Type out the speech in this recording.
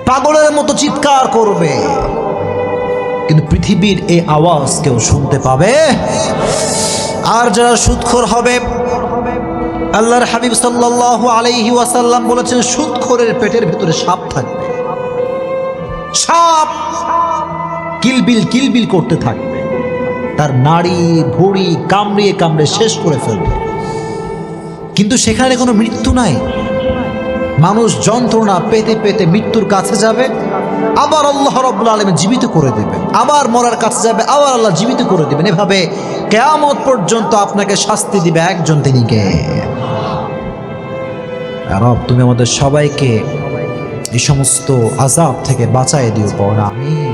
পাগলের মতো চিৎকার করবে, কিন্তু পৃথিবীর এই আওয়াজ কেউ শুনতে পাবে। আর যারা সুদখোর হবে, আল্লাহর হাবিব সাল্লাল্লাহু আলাইহি ওয়াসাল্লাম বলেছেন, সুদখোরের পেটের ভিতরে সাপ থাকবে। সাপ কিলবিল কিলবিল করতে থাকবে, তার নাড়ি ভুঁড়ি কামড়িয়ে কামড়ে শেষ করে ফেলবে, কিন্তু সেখানে কোনো মৃত্যু নাই। মানুষ যন্ত্রণা পেতে পেতে মৃত্যুর কাছে যাবে, আবার আল্লাহ রাব্বুল আলামিন জীবিত করে দেবেন, আবার মরার কাছে যাবে, আবার আল্লাহ জীবিত করে দেবেন। এভাবে কিয়ামত পর্যন্ত আপনাকে শাস্তি দিবে একজন, তিনি কে? রব, তুমি আমাদের সবাইকে এই সমস্ত আযাব থেকে বাঁচায় দিও, পড়া আমিন।